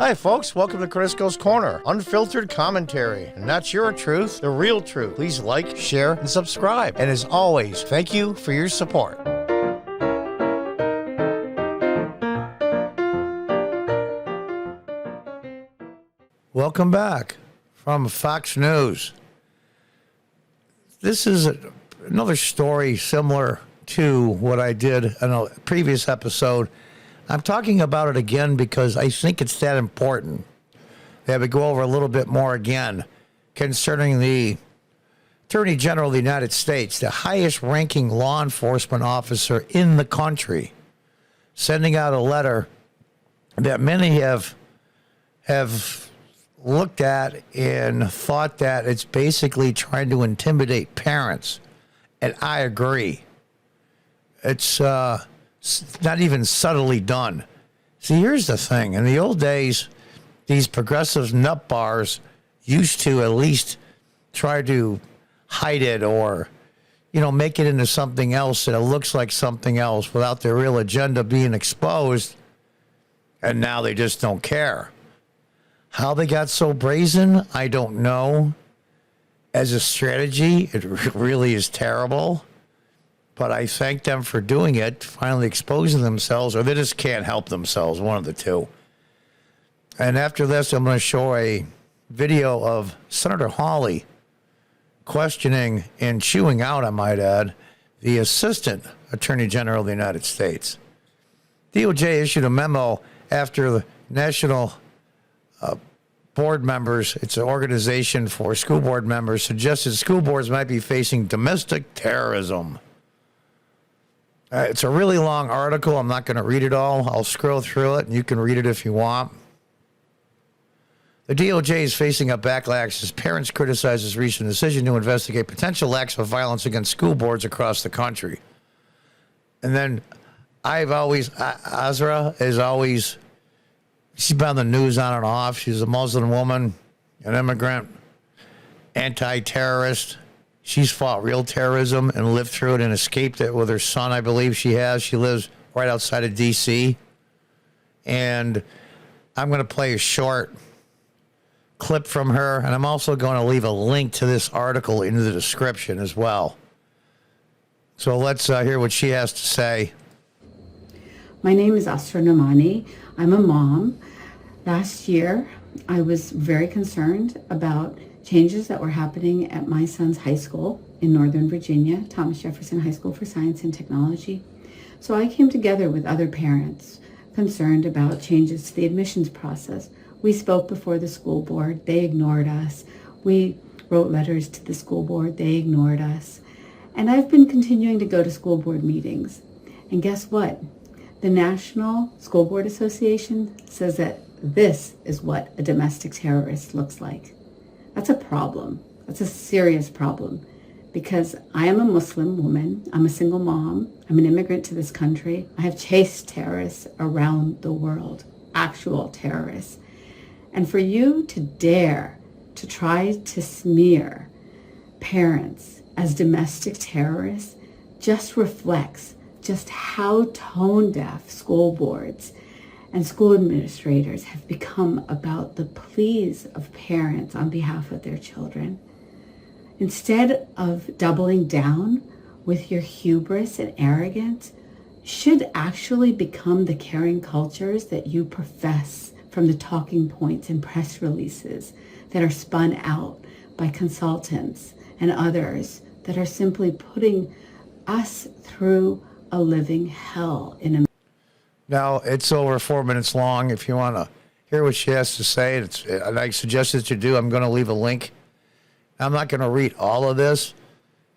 Hi, folks. Welcome to Crisco's Corner. Unfiltered commentary. And that's your truth, the real truth. Please like, share, and subscribe. And as always, thank you for your support. Welcome back from Fox News. This is another story similar to what I did in a previous episode. I'm talking about it again because I think it's that important that we go over a little bit more again concerning the Attorney General of the United States, the highest ranking law enforcement officer in the country, sending out a letter that many have looked at and thought that it's basically trying to intimidate parents. And I agree. It's not even subtly done. See, here's the thing. In the old days, these progressive nut bars used to at least try to hide it or, make it into something else that it looks like something else without their real agenda being exposed. And now they just don't care. How they got so brazen, I don't know. As a strategy, it really is terrible. But I thank them for doing it, finally exposing themselves, or they just can't help themselves, one of the two. And after this, I'm going to show a video of Senator Hawley questioning and chewing out, I might add, the Assistant Attorney General of the United States. DOJ issued a memo after the National Board members, it's an organization for school board members, suggested school boards might be facing domestic terrorism. It's a really long article. I'm not going to read it all. I'll scroll through it, and you can read it if you want. The DOJ is facing a backlash as parents criticize its recent decision to investigate potential acts of violence against school boards across the country. And then Azra is always, she's been on the news on and off. She's a Muslim woman, an immigrant, anti-terrorist. She's fought real terrorism and lived through it and escaped it with her son, I believe she has. She lives right outside of D.C. And I'm going to play a short clip from her, and I'm also going to leave a link to this article in the description as well. So let's hear what she has to say. My name is Asra Namani. I'm a mom. Last year, I was very concerned about changes that were happening at my son's high school in Northern Virginia, Thomas Jefferson High School for Science and Technology. So I came together with other parents concerned about changes to the admissions process. We spoke before the school board. They ignored us. We wrote letters to the school board. They ignored us. And I've been continuing to go to school board meetings. And guess what? The National School Board Association says that this is what a domestic terrorist looks like. That's a problem. That's a serious problem because I am a Muslim woman. I'm a single mom. I'm an immigrant to this country. I have chased terrorists around the world, actual terrorists. And for you to dare to try to smear parents as domestic terrorists just reflects just how tone deaf school boards and school administrators have become about the pleas of parents on behalf of their children. Instead of doubling down with your hubris and arrogance, should actually become the caring cultures that you profess from the talking points and press releases that are spun out by consultants and others that are simply putting us through a living hell in America. Now, it's over 4 minutes long. If you want to hear what she has to say, and I suggest that you do, I'm going to leave a link. I'm not going to read all of this,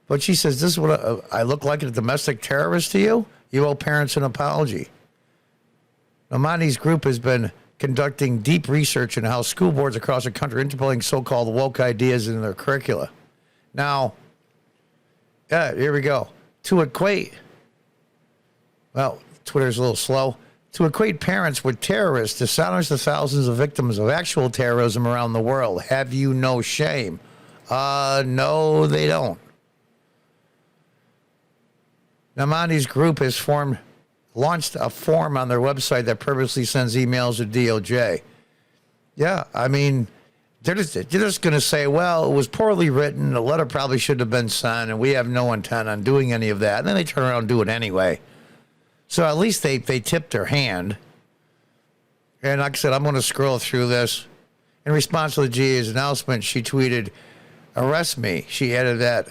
but she says, this is what I look like, a domestic terrorist to you? You owe parents an apology. Amani's group has been conducting deep research into how school boards across the country are implementing so-called woke ideas in their curricula. Now, here we go. Twitter's a little slow. To equate parents with terrorists dishonors the thousands of victims of actual terrorism around the world. Have you no shame? No, they don't. Namani's group has launched a form on their website that purposely sends emails to DOJ. Yeah, I mean, they're just going to say, well, it was poorly written. The letter probably shouldn't have been sent, and we have no intent on doing any of that. And then they turn around and do it anyway. So at least they tipped their hand. And like I said, I'm going to scroll through this. In response to the GA's announcement, she tweeted, "Arrest me." She added that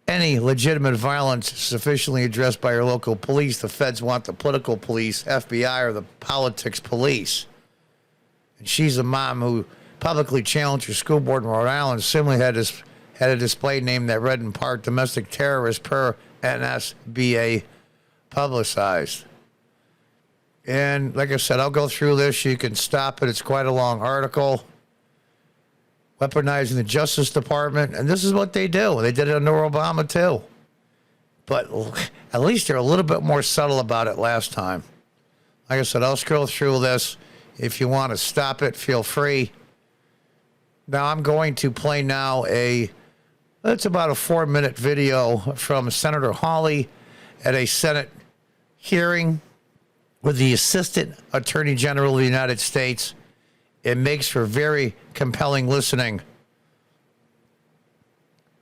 any legitimate violence sufficiently addressed by your local police, the feds want the political police, FBI, or the politics police. And she's a mom who publicly challenged her school board in Rhode Island, similarly had a display name that read in part "domestic terrorist per NSBA publicized." And like I said, I'll go through this. You can stop it. It's quite a long article. Weaponizing the Justice Department. And this is what they do. They did it under Obama, too. But at least they're a little bit more subtle about it last time. Like I said, I'll scroll through this. If you want to stop it, feel free. Now, I'm going to play now it's about a 4-minute video from Senator Hawley at a Senate hearing with the Assistant Attorney General of the United States. It makes for very compelling listening.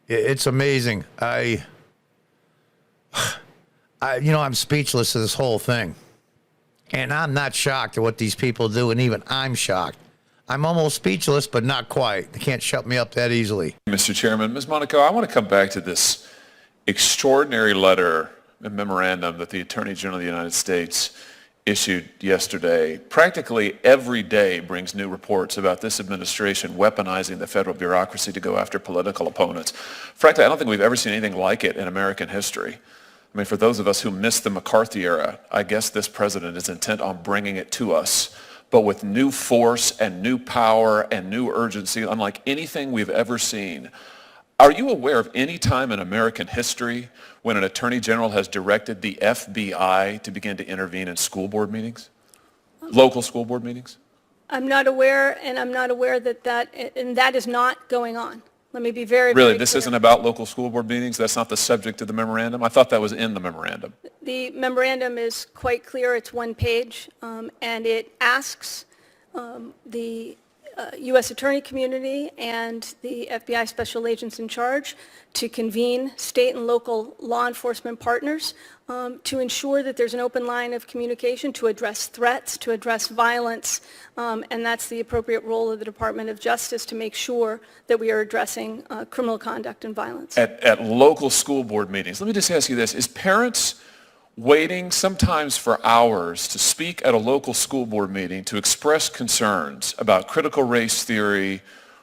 It's amazing. I'm speechless to this whole thing. And I'm not shocked at what these people do, and even I'm shocked. I'm almost speechless, but not quite. They can't shut me up that easily. Mr. Chairman, Ms. Monaco, I want to come back to this extraordinary letter and memorandum that the Attorney General of the United States issued yesterday. Practically every day brings new reports about this administration weaponizing the federal bureaucracy to go after political opponents. Frankly, I don't think we've ever seen anything like it in American history. I mean, for those of us who missed the McCarthy era, I guess this president is intent on bringing it to us, but with new force and new power and new urgency, unlike anything we've ever seen. Are you aware of any time in American history when an attorney general has directed the FBI to begin to intervene in school board meetings, local school board meetings? I'm not aware, and I'm not aware that is not going on. Let me be very, Really, very this clear. isn't about local school board meetings? That's not the subject of the memorandum? I thought that was in the memorandum. The memorandum is quite clear. It's one page, and it asks the U.S. Attorney community and the FBI special agents in charge to convene state and local law enforcement partners to ensure that there's an open line of communication to address threats, to address violence, and that's the appropriate role of the Department of Justice to make sure that we are addressing criminal conduct and violence. At local school board meetings, let me just ask you this. Is parents waiting sometimes for hours to speak at a local school board meeting to express concerns about critical race theory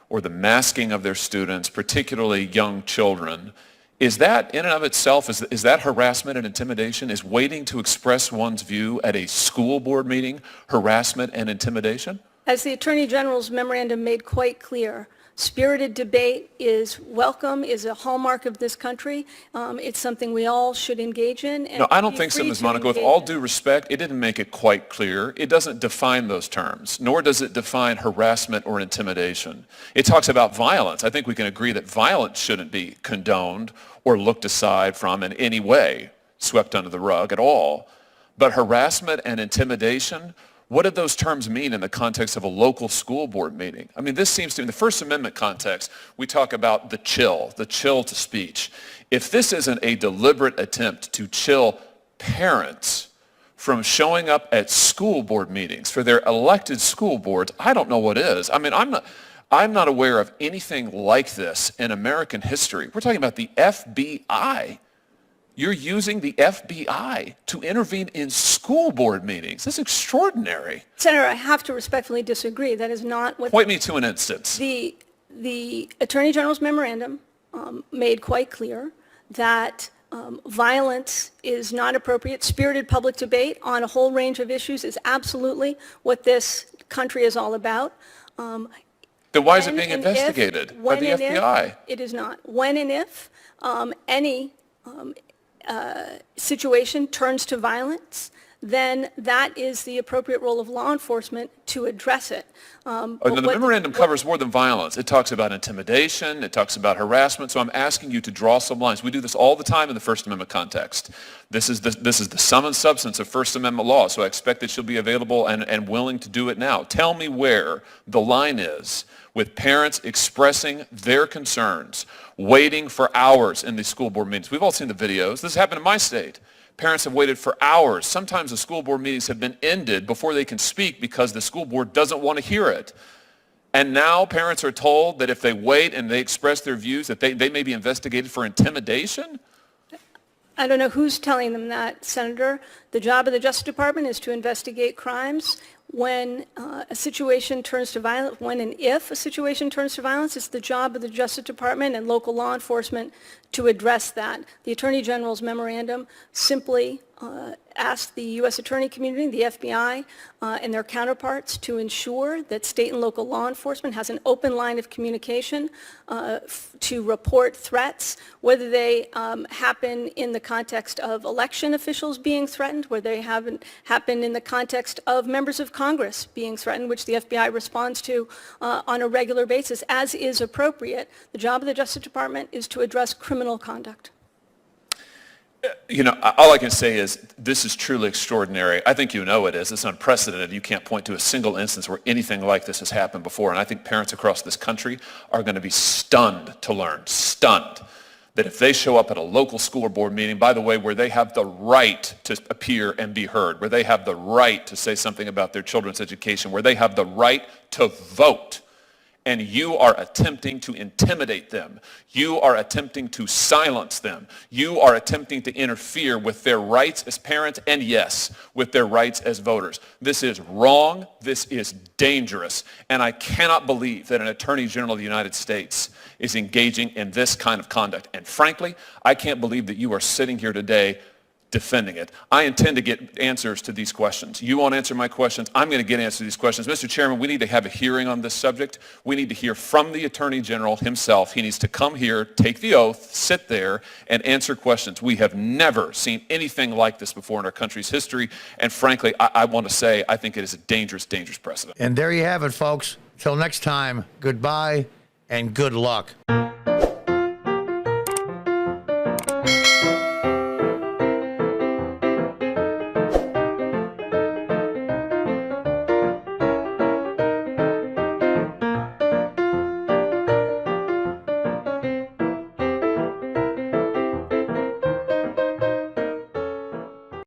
or the masking of their students, particularly young children? Is that in and of itself, is that harassment and intimidation? Is waiting to express one's view at a school board meeting harassment and intimidation? As the Attorney General's memorandum made quite clear, spirited debate is welcome, is a hallmark of this country. It's something we all should engage in. And No, I don't be think so, free Ms. to Monaco. With engage all in. due respect, it didn't make it quite clear. It doesn't define those terms, nor does it define harassment or intimidation. It talks about violence. I think we can agree that violence shouldn't be condoned or looked aside from in any way, swept under the rug at all. But harassment and intimidation, what did those terms mean in the context of a local school board meeting? I mean, this seems to, in the First Amendment context, we talk about the chill to speech. If this isn't a deliberate attempt to chill parents from showing up at school board meetings for their elected school boards, I don't know what is. I mean, I'm not aware of anything like this in American history. We're talking about the FBI. You're using the FBI to intervene in school board meetings. That's extraordinary. Senator, I have to respectfully disagree. That is not what Point me to an instance. the Attorney General's memorandum made quite clear that violence is not appropriate. Spirited public debate on a whole range of issues is absolutely what this country is all about. Then why is it being investigated by the FBI? It is not. When and if any situation turns to violence, then that is the appropriate role of law enforcement to address it. Oh, no, the memorandum covers more than violence. It talks about intimidation. It talks about harassment. So I'm asking you to draw some lines. We do this all the time in the First Amendment context. This is the sum and substance of First Amendment law. So I expect that you'll be available and willing to do it now. Tell me where the line is with parents expressing their concerns, waiting for hours in these school board meetings. We've all seen the videos. This happened in my state. Parents have waited for hours. Sometimes the school board meetings have been ended before they can speak because the school board doesn't want to hear it. And now parents are told that if they wait and they express their views, that they may be investigated for intimidation? I don't know who's telling them that, Senator. The job of the Justice Department is to investigate crimes. When a situation turns to violence, when and if a situation turns to violence, it's the job of the Justice Department and local law enforcement to address that. The Attorney General's memorandum simply asked the U.S. Attorney community, the FBI, and their counterparts to ensure that state and local law enforcement has an open line of communication to report threats, whether they happen in the context of election officials being threatened, whether they happen in the context of members of Congress being threatened, which the FBI responds to on a regular basis, as is appropriate. The job of the Justice Department is to address criminal conduct. You know, all I can say is this is truly extraordinary. I think you know it is. It's unprecedented. You can't point to a single instance where anything like this has happened before. And I think parents across this country are going to be stunned to learn, stunned, that if they show up at a local school board meeting, by the way, where they have the right to appear and be heard, where they have the right to say something about their children's education, where they have the right to vote, and you are attempting to intimidate them. You are attempting to silence them. You are attempting to interfere with their rights as parents and, yes, with their rights as voters. This is wrong. This is dangerous. And I cannot believe that an Attorney General of the United States is engaging in this kind of conduct. And frankly, I can't believe that you are sitting here today defending it. I intend to get answers to these questions. You won't answer my questions. I'm going to get answers to these questions. Mr. Chairman, we need to have a hearing on this subject. We need to hear from the Attorney General himself. He needs to come here, take the oath, sit there, and answer questions. We have never seen anything like this before in our country's history. And frankly, I want to say I think it is a dangerous, dangerous precedent. And there you have it, folks. Till next time, goodbye and good luck.